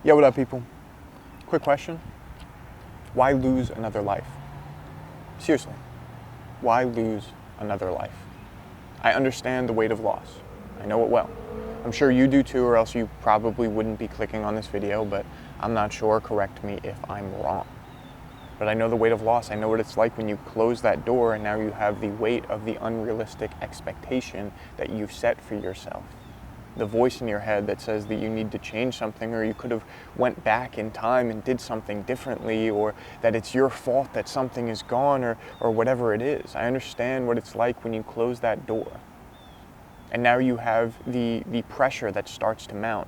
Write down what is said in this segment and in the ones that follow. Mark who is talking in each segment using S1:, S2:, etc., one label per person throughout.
S1: Yo, what up, people? Quick question. Why lose another life? Seriously, why lose another life? I understand the weight of loss. I know it well. I'm sure you do too, or else you probably wouldn't be clicking on this video, but I'm not sure. Correct me if I'm wrong. But I know the weight of loss. I know what it's like when you close that door and now you have the weight of the unrealistic expectation that you've set for yourself. The voice in your head that says that you need to change something, or you could have went back in time and did something differently, or that it's your fault that something is gone, or whatever it is. I understand what it's like when you close that door. And now you have the pressure that starts to mount.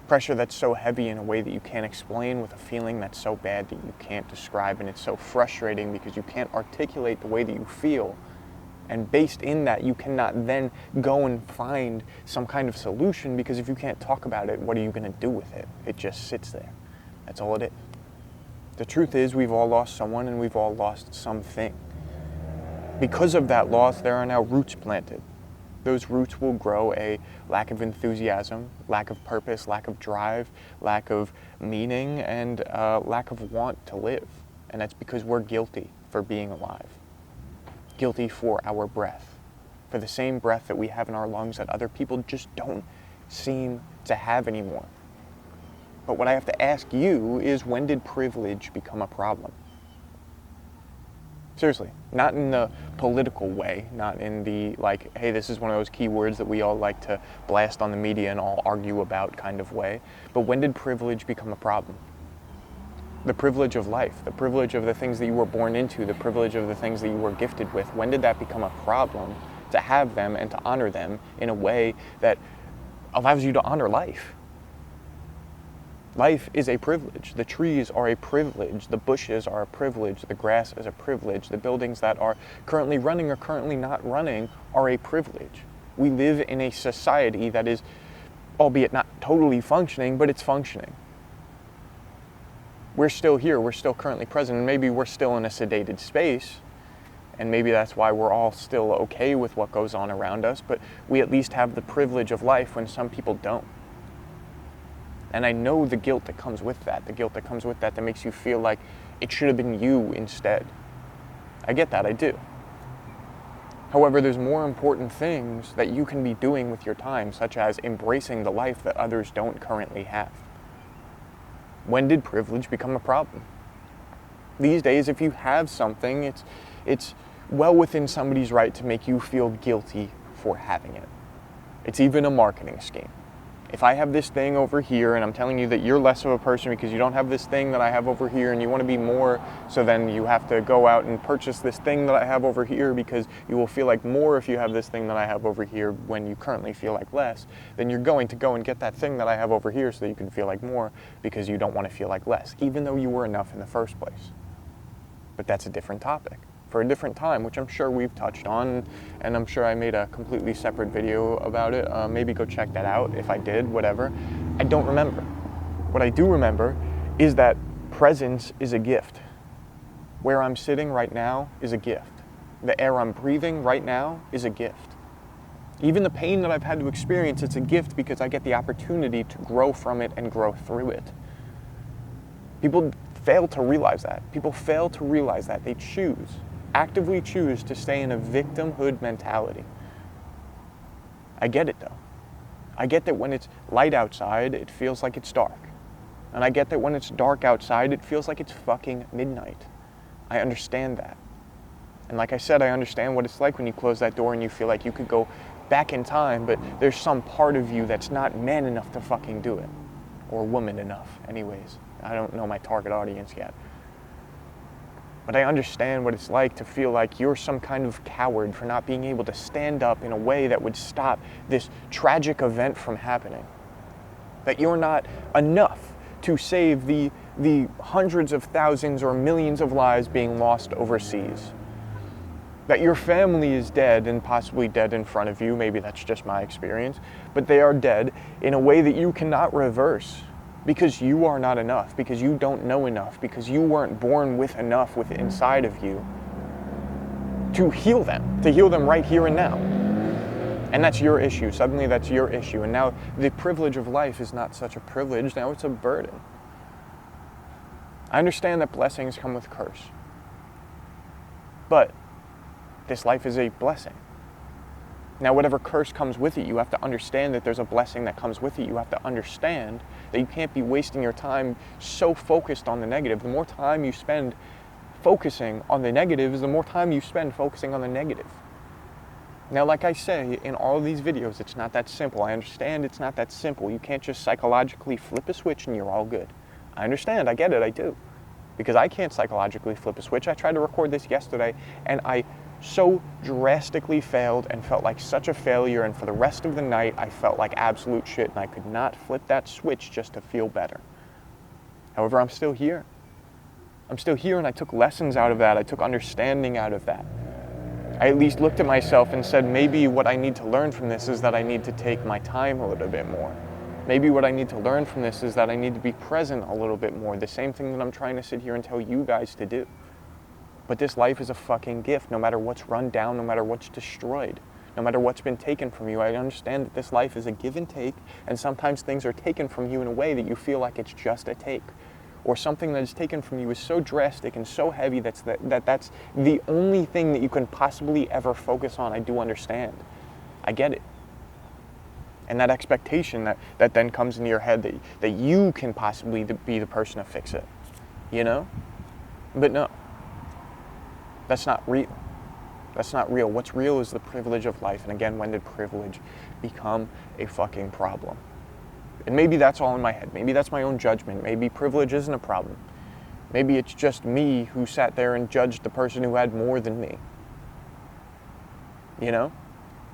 S1: Pressure that's so heavy in a way that you can't explain, with a feeling that's so bad that you can't describe. And it's so frustrating because you can't articulate the way that you feel. And based in that, you cannot then go and find some kind of solution, because if you can't talk about it, what are you going to do with it? It just sits there. That's all it is. The truth is, we've all lost someone and we've all lost something. Because of that loss, there are now roots planted. Those roots will grow a lack of enthusiasm, lack of purpose, lack of drive, lack of meaning, and lack of want to live. And that's because we're guilty for being alive. Guilty for our breath, for the same breath that we have in our lungs that other people just don't seem to have anymore. But what I have to ask you is, when did privilege become a problem? Seriously, not in the political way, not in the like, hey, this is one of those keywords that we all like to blast on the media and all argue about kind of way. But when did privilege become a problem? The privilege of life, the privilege of the things that you were born into, the privilege of the things that you were gifted with. When did that become a problem to have them and to honor them in a way that allows you to honor life? Life is a privilege. The trees are a privilege. The bushes are a privilege. The grass is a privilege. The buildings that are currently running or currently not running are a privilege. We live in a society that is, albeit not totally functioning, but it's functioning. We're still here, we're still currently present, and maybe we're still in a sedated space, and maybe that's why we're all still okay with what goes on around us, but we at least have the privilege of life when some people don't. And I know the guilt that comes with that, that makes you feel like it should have been you instead. I get that, I do. However, there's more important things that you can be doing with your time, such as embracing the life that others don't currently have. When did privilege become a problem? These days, if you have something, it's well within somebody's right to make you feel guilty for having it. It's even a marketing scheme. If I have this thing over here and I'm telling you that you're less of a person because you don't have this thing that I have over here, and you want to be more, so then you have to go out and purchase this thing that I have over here because you will feel like more if you have this thing that I have over here when you currently feel like less, then you're going to go and get that thing that I have over here so that you can feel like more because you don't want to feel like less, even though you were enough in the first place. But that's a different topic for a different time, which I'm sure we've touched on, and I'm sure I made a completely separate video about it. Maybe go check that out if I did, whatever. I don't remember. What I do remember is that presence is a gift. Where I'm sitting right now is a gift. The air I'm breathing right now is a gift. Even the pain that I've had to experience, it's a gift because I get the opportunity to grow from it and grow through it. People fail to realize that. People fail to realize that. They actively choose to stay in a victimhood mentality. I get it though. I get that when it's light outside, it feels like it's dark. And I get that when it's dark outside, it feels like it's fucking midnight. I understand that. And like I said, I understand what it's like when you close that door and you feel like you could go back in time, but there's some part of you that's not man enough to fucking do it. Or woman enough, anyways. I don't know my target audience yet. But I understand what it's like to feel like you're some kind of coward for not being able to stand up in a way that would stop this tragic event from happening. That you're not enough to save the hundreds of thousands or millions of lives being lost overseas. That your family is dead, and possibly dead in front of you, maybe that's just my experience, but they are dead in a way that you cannot reverse. Because you are not enough, because you don't know enough, because you weren't born with enough within inside of you to heal them right here and now. And that's your issue. Suddenly that's your issue. And now the privilege of life is not such a privilege. Now it's a burden. I understand that blessings come with curse. But this life is a blessing. Now, whatever curse comes with it, you have to understand that there's a blessing that comes with it. You have to understand that you can't be wasting your time so focused on the negative. The more time you spend focusing on the negative is the more time you spend focusing on the negative. Now, like I say in all of these videos, it's not that simple. I understand it's not that simple. You can't just psychologically flip a switch and you're all good. I understand, I get it, I do. Because I can't psychologically flip a switch. I tried to record this yesterday and I so drastically failed and felt like such a failure, and for the rest of the night I felt like absolute shit, and I could not flip that switch just to feel better. However, I'm still here. I'm still here, and I took lessons out of that. I took understanding out of that. I at least looked at myself and said, maybe what I need to learn from this is that I need to take my time a little bit more. Maybe what I need to learn from this is that I need to be present a little bit more. The same thing that I'm trying to sit here and tell you guys to do. But this life is a fucking gift, no matter what's run down, no matter what's destroyed, no matter what's been taken from you. I understand that this life is a give and take, and sometimes things are taken from you in a way that you feel like it's just a take. Or something that is taken from you is so drastic and so heavy that's the only thing that you can possibly ever focus on. I do understand. I get it. And that expectation that then comes into your head that you can possibly be the person to fix it. You know? But no. That's not real. That's not real. What's real is the privilege of life. And again, when did privilege become a fucking problem? And maybe that's all in my head. Maybe that's my own judgment. Maybe privilege isn't a problem. Maybe it's just me who sat there and judged the person who had more than me. You know?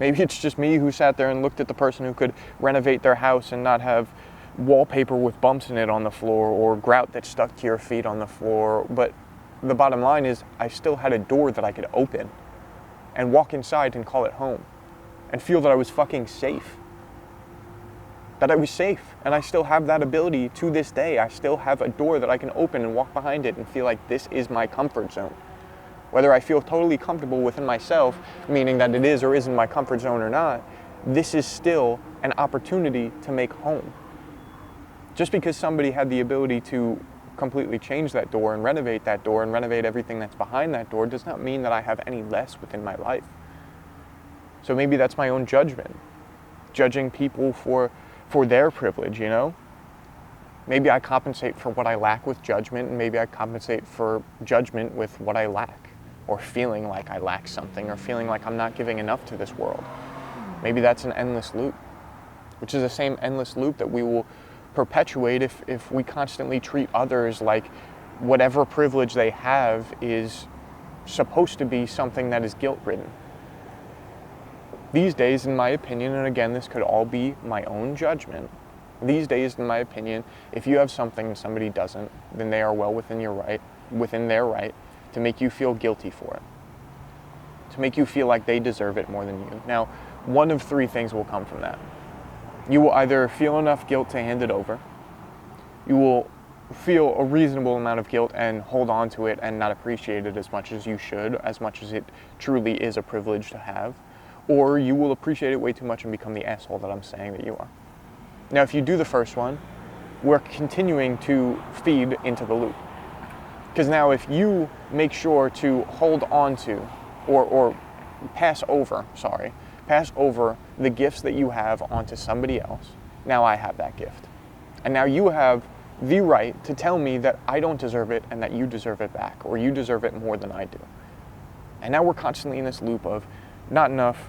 S1: Maybe it's just me who sat there and looked at the person who could renovate their house and not have wallpaper with bumps in it on the floor or grout that stuck to your feet on the floor. But the bottom line is I still had a door that I could open and walk inside and call it home and feel that I was fucking safe. That I was safe. And I still have that ability to this day. I still have a door that I can open and walk behind it and feel like this is my comfort zone. Whether I feel totally comfortable within myself, meaning that it is or isn't my comfort zone or not, this is still an opportunity to make home. Just because somebody had the ability to completely change that door and renovate everything that's behind that door does not mean that I have any less within my life. So maybe that's my own judgment. Judging people for their privilege, you know? Maybe I compensate for what I lack with judgment, and maybe I compensate for judgment with what I lack, or feeling like I lack something, or feeling like I'm not giving enough to this world. Maybe that's an endless loop, which is the same endless loop that we will perpetuate if we constantly treat others like whatever privilege they have is supposed to be something that is guilt-ridden. These days, in my opinion, and again, this could all be my own judgment, these days, in my opinion, if you have something and somebody doesn't, then they are well within their right to make you feel guilty for it, to make you feel like they deserve it more than you. Now, one of three things will come from that. You will either feel enough guilt to hand it over, you will feel a reasonable amount of guilt and hold on to it and not appreciate it as much as you should, as much as it truly is a privilege to have, or you will appreciate it way too much and become the asshole that I'm saying that you are. Now, if you do the first one, we're continuing to feed into the loop. Because now if you make sure to hold on to, or pass over the gifts that you have onto somebody else, now I have that gift. And now you have the right to tell me that I don't deserve it and that you deserve it back, or you deserve it more than I do. And now we're constantly in this loop of not enough,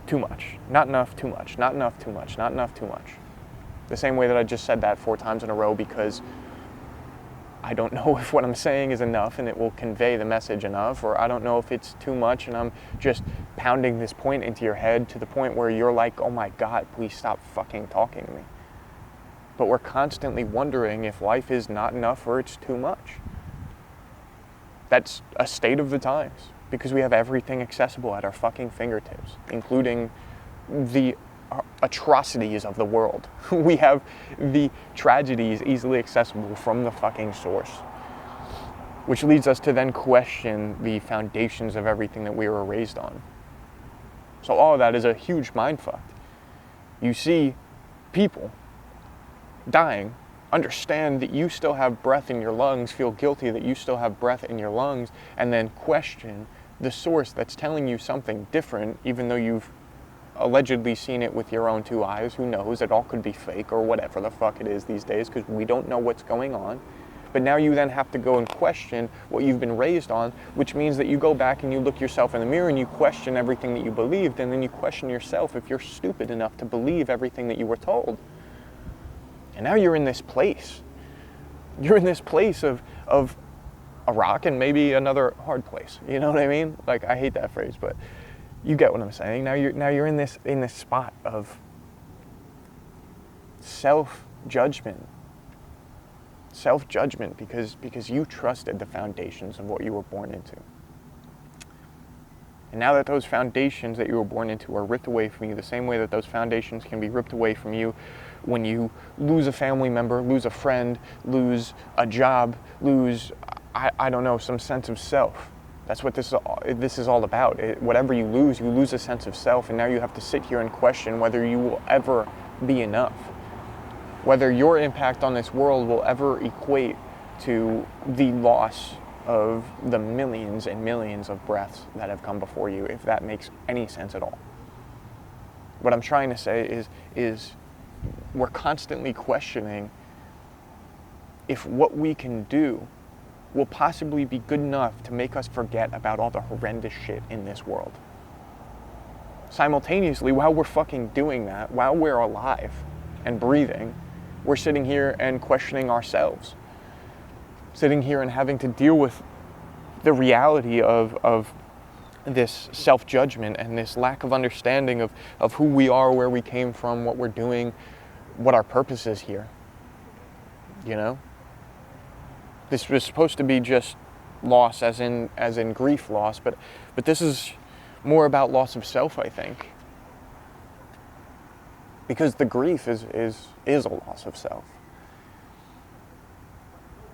S1: too much, not enough, too much, not enough, too much, not enough, too much. The same way that I just said that 4 times in a row because I don't know if what I'm saying is enough and it will convey the message enough, or I don't know if it's too much and I'm just pounding this point into your head to the point where you're like, oh my God, please stop fucking talking to me. But we're constantly wondering if life is not enough or it's too much. That's a state of the times because we have everything accessible at our fucking fingertips, including the atrocities of the world. We have the tragedies easily accessible from the fucking source, which leads us to then question the foundations of everything that we were raised on. So all of that is a huge mindfuck. You see people dying, understand that you still have breath in your lungs, feel guilty that you still have breath in your lungs, and then question the source that's telling you something different, even though you've allegedly seen it with your own two eyes. Who knows? It all could be fake or whatever the fuck it is these days, because we don't know what's going on. But now you then have to go and question what you've been raised on, which means that you go back and you look yourself in the mirror and you question everything that you believed, and then you question yourself if you're stupid enough to believe everything that you were told. And now you're in this place. You're in this place of a rock and maybe another hard place. You know what I mean? Like, I hate that phrase, but you get what I'm saying. Now you're in this spot of self-judgment. Self-judgment because you trusted the foundations of what you were born into. And now that those foundations that you were born into are ripped away from you, the same way that those foundations can be ripped away from you when you lose a family member, lose a friend, lose a job, lose, I don't know, some sense of self. That's what this is all about. Whatever you lose a sense of self, and now you have to sit here and question whether you will ever be enough. Whether your impact on this world will ever equate to the loss of the millions and millions of breaths that have come before you, if that makes any sense at all. What I'm trying to say is we're constantly questioning if what we can do will possibly be good enough to make us forget about all the horrendous shit in this world. Simultaneously, while we're fucking doing that, while we're alive and breathing, we're sitting here and questioning ourselves. Sitting here and having to deal with the reality of this self-judgment and this lack of understanding of who we are, where we came from, what we're doing, what our purpose is here. You know? This was supposed to be just loss, as in grief loss, but this is more about loss of self, I think. Because the grief is a loss of self.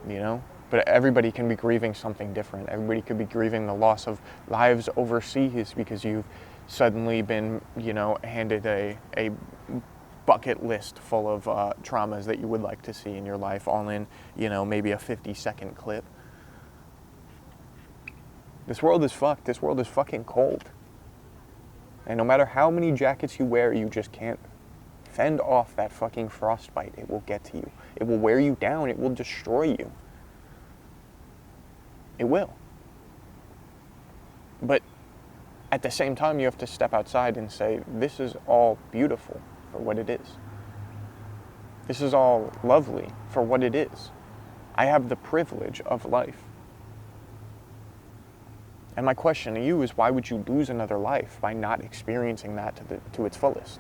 S1: You know? But everybody can be grieving something different. Everybody could be grieving the loss of lives overseas because you've suddenly been, handed a bucket list full of traumas that you would like to see in your life, all in, maybe a 50-second clip. This world is fucked. This world is fucking cold. And no matter how many jackets you wear, you just can't fend off that fucking frostbite. It will get to you. It will wear you down. It will destroy you. It will. But at the same time, you have to step outside and say, this is all beautiful for what it is. This is all lovely for what it is. I have the privilege of life. And my question to you is, why would you lose another life by not experiencing that to its fullest?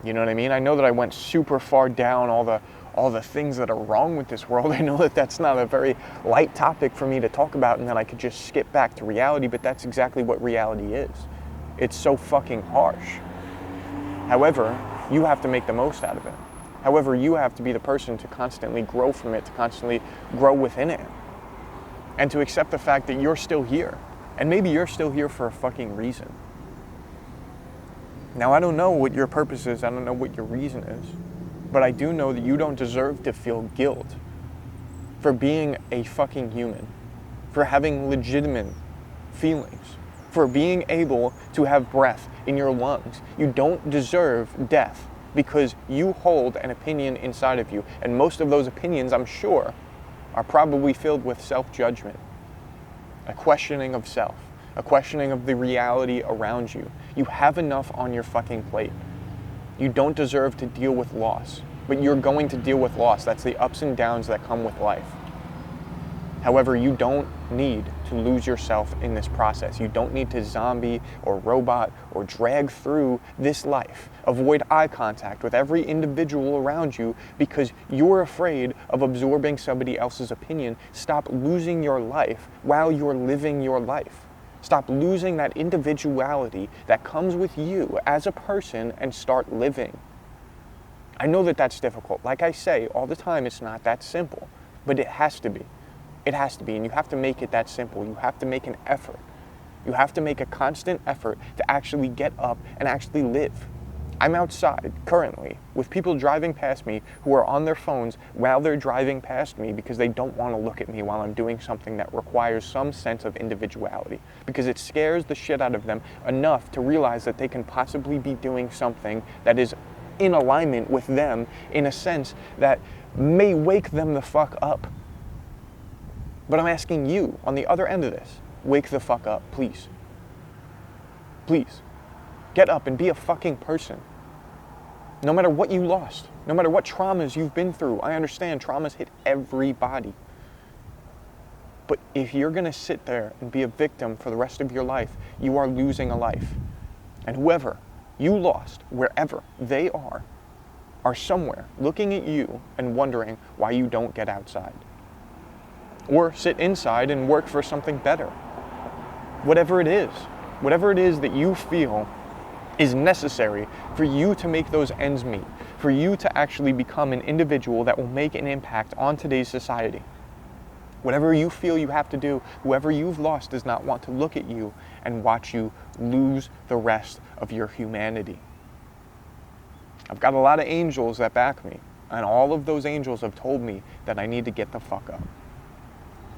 S1: You know what I mean? I know that I went super far down all the things that are wrong with this world. I know that that's not a very light topic for me to talk about, and that I could just skip back to reality, but that's exactly what reality is. It's so fucking harsh. However, you have to make the most out of it. However, you have to be the person to constantly grow from it, to constantly grow within it. And to accept the fact that you're still here. And maybe you're still here for a fucking reason. Now, I don't know what your purpose is. I don't know what your reason is. But I do know that you don't deserve to feel guilt for being a fucking human, for having legitimate feelings, for being able to have breath in your lungs. You don't deserve death because you hold an opinion inside of you. And most of those opinions, I'm sure, are probably filled with self-judgment, a questioning of self, a questioning of the reality around you. You have enough on your fucking plate. You don't deserve to deal with loss, but you're going to deal with loss. That's the ups and downs that come with life. However, you don't need to lose yourself in this process. You don't need to zombie or robot or drag through this life. Avoid eye contact with every individual around you because you're afraid of absorbing somebody else's opinion. Stop losing your life while you're living your life. Stop losing that individuality that comes with you as a person and start living. I know that that's difficult. Like I say all the time, it's not that simple, but it has to be. It has to be, and you have to make it that simple. You have to make an effort. You have to make a constant effort to actually get up and actually live. I'm outside currently with people driving past me who are on their phones while they're driving past me because they don't want to look at me while I'm doing something that requires some sense of individuality, because it scares the shit out of them enough to realize that they can possibly be doing something that is in alignment with them in a sense that may wake them the fuck up. But I'm asking you, on the other end of this, wake the fuck up, please. Please. Get up and be a fucking person. No matter what you lost, no matter what traumas you've been through, I understand traumas hit everybody. But if you're gonna sit there and be a victim for the rest of your life, you are losing a life. And whoever you lost, wherever they are somewhere looking at you and wondering why you don't get outside. Or sit inside and work for something better. Whatever it is that you feel is necessary for you to make those ends meet, for you to actually become an individual that will make an impact on today's society. Whatever you feel you have to do, whoever you've lost does not want to look at you and watch you lose the rest of your humanity. I've got a lot of angels that back me, and all of those angels have told me that I need to get the fuck up.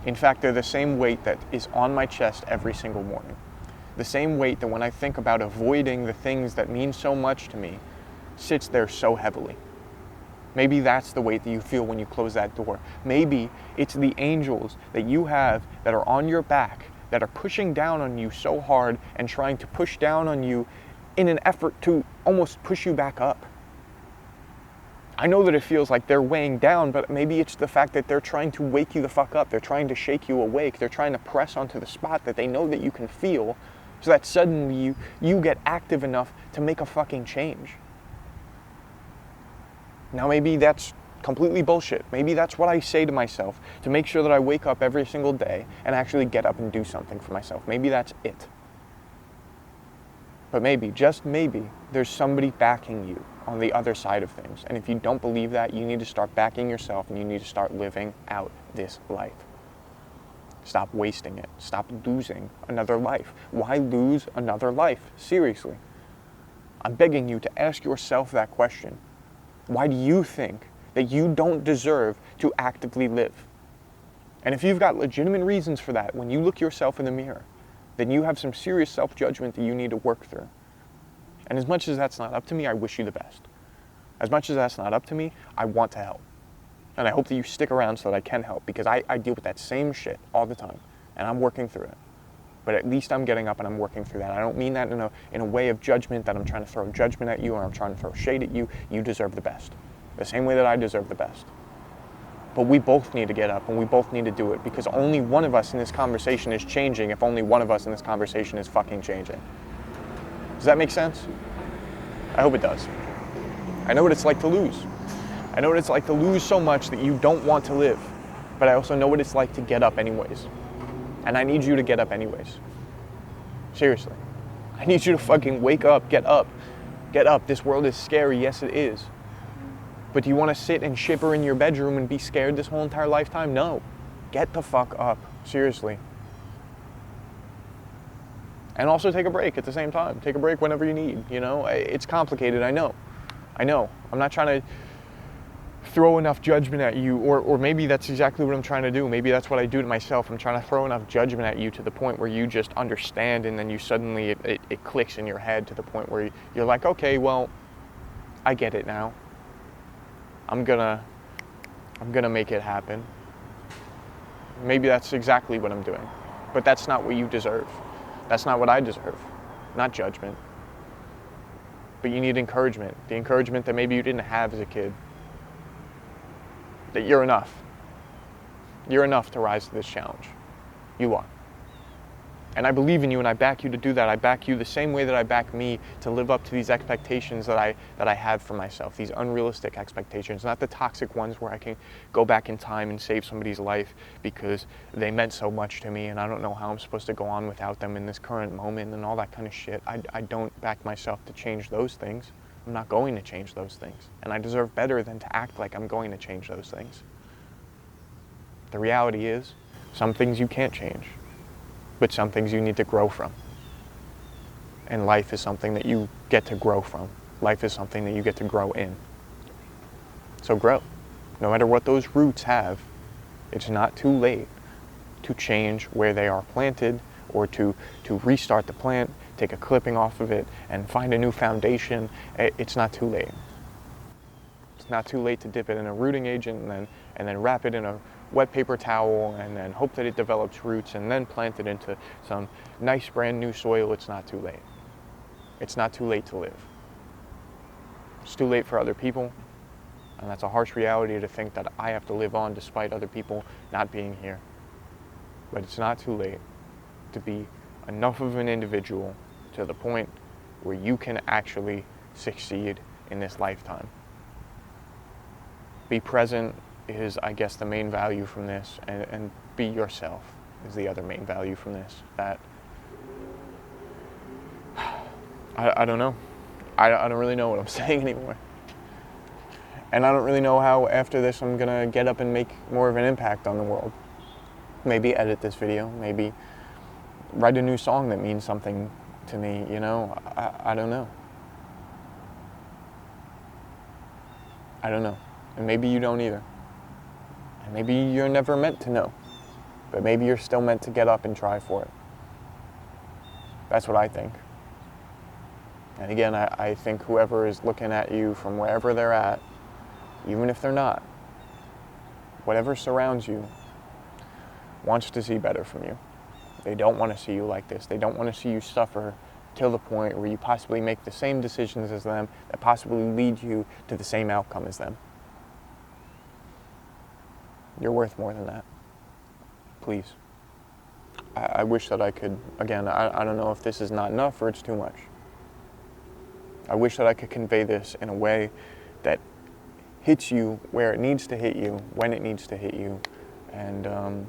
S1: In fact, they're the same weight that is on my chest every single morning. The same weight that when I think about avoiding the things that mean so much to me sits there so heavily. Maybe that's the weight that you feel when you close that door. Maybe it's the angels that you have that are on your back, that are pushing down on you so hard and trying to push down on you in an effort to almost push you back up. I know that it feels like they're weighing down, but maybe it's the fact that they're trying to wake you the fuck up. They're trying to shake you awake. They're trying to press onto the spot that they know that you can feel, so that suddenly you get active enough to make a fucking change. Now maybe that's completely bullshit. Maybe that's what I say to myself to make sure that I wake up every single day and actually get up and do something for myself. Maybe that's it. But maybe, just maybe, there's somebody backing you on the other side of things. And if you don't believe that, you need to start backing yourself and you need to start living out this life. Stop wasting it. Stop losing another life. Why lose another life? Seriously. I'm begging you to ask yourself that question. Why do you think that you don't deserve to actively live? And if you've got legitimate reasons for that, when you look yourself in the mirror, then you have some serious self-judgment that you need to work through. And as much as that's not up to me, I wish you the best. As much as that's not up to me, I want to help. And I hope that you stick around so that I can help, because I deal with that same shit all the time, and I'm working through it. But at least I'm getting up and I'm working through that. I don't mean that in a way of judgment, that I'm trying to throw judgment at you or I'm trying to throw shade at you. You deserve the best. The same way that I deserve the best. But we both need to get up and we both need to do it, because only one of us in this conversation is changing if only one of us in this conversation is fucking changing. Does that make sense? I hope it does. I know what it's like to lose. I know what it's like to lose so much that you don't want to live. But I also know what it's like to get up anyways. And I need you to get up anyways. Seriously. I need you to fucking wake up, get up. Get up. This world is scary. Yes, it is. But do you want to sit and shiver in your bedroom and be scared this whole entire lifetime? No. Get the fuck up. Seriously. And also take a break at the same time. Take a break whenever you need, you know? It's complicated, I know. I'm not trying to throw enough judgment at you, or maybe that's exactly what I'm trying to do. Maybe that's what I do to myself. I'm trying to throw enough judgment at you to the point where you just understand, and then you suddenly, it clicks in your head to the point where you're like, okay, well, I get it now. I'm gonna make it happen. Maybe that's exactly what I'm doing. But that's not what you deserve. That's not what I deserve. Not judgment. But you need encouragement. The encouragement that maybe you didn't have as a kid. That you're enough. You're enough to rise to this challenge. You are. And I believe in you and I back you to do that. I back you the same way that I back me to live up to these expectations that I have for myself. These unrealistic expectations, not the toxic ones where I can go back in time and save somebody's life because they meant so much to me and I don't know how I'm supposed to go on without them in this current moment and all that kind of shit. I don't back myself to change those things. I'm not going to change those things. And I deserve better than to act like I'm going to change those things. The reality is, some things you can't change. but some things you need to grow from. And life is something that you get to grow from. Life is something that you get to grow in. So grow. No matter what those roots have, it's not too late to change where they are planted, or to restart the plant, take a clipping off of it, and find a new foundation. It's not too late. It's not too late to dip it in a rooting agent and then wrap it in a wet paper towel and then hope that it develops roots and then plant it into some nice brand new soil. It's not too late. It's not too late to live. It's too late for other people, and that's a harsh reality to think that I have to live on despite other people not being here. But it's not too late to be enough of an individual to the point where you can actually succeed in this lifetime. Be present is, I guess, the main value from this, and be yourself is the other main value from this. That I don't know. I don't really know what I'm saying anymore. And I don't really know how after this I'm gonna get up and make more of an impact on the world. Maybe edit this video, maybe write a new song that means something to me, you know? I don't know. I don't know. And maybe you don't either. And maybe you're never meant to know. But maybe you're still meant to get up and try for it. That's what I think. And again, I think whoever is looking at you from wherever they're at, even if they're not, whatever surrounds you, wants to see better from you. They don't want to see you like this. They don't want to see you suffer till the point where you possibly make the same decisions as them that possibly lead you to the same outcome as them. You're worth more than that. Please. I wish that I could, again, I don't know if this is not enough or it's too much. I wish that I could convey this in a way that hits you where it needs to hit you, when it needs to hit you. And,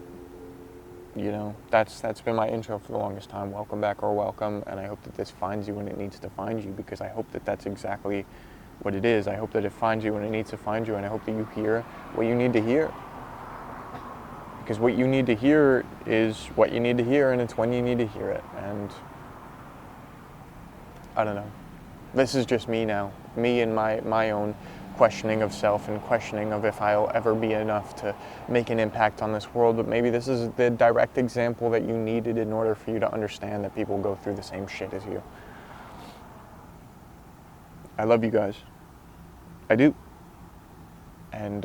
S1: you know, that's been my intro for the longest time. Welcome back or welcome. And I hope that this finds you when it needs to find you, because I hope that that's exactly what it is. I hope that it finds you when it needs to find you, and I hope that you hear what you need to hear. Because what you need to hear is what you need to hear, and it's when you need to hear it. And I don't know. This is just me now. Me and my own questioning of self and questioning of if I'll ever be enough to make an impact on this world. But maybe this is the direct example that you needed in order for you to understand that people go through the same shit as you. I love you guys. I do. And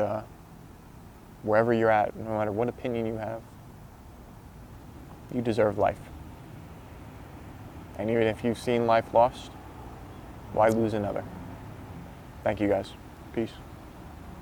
S1: wherever you're at, no matter what opinion you have, you deserve life. And even if you've seen life lost, why lose another? Thank you guys. Peace.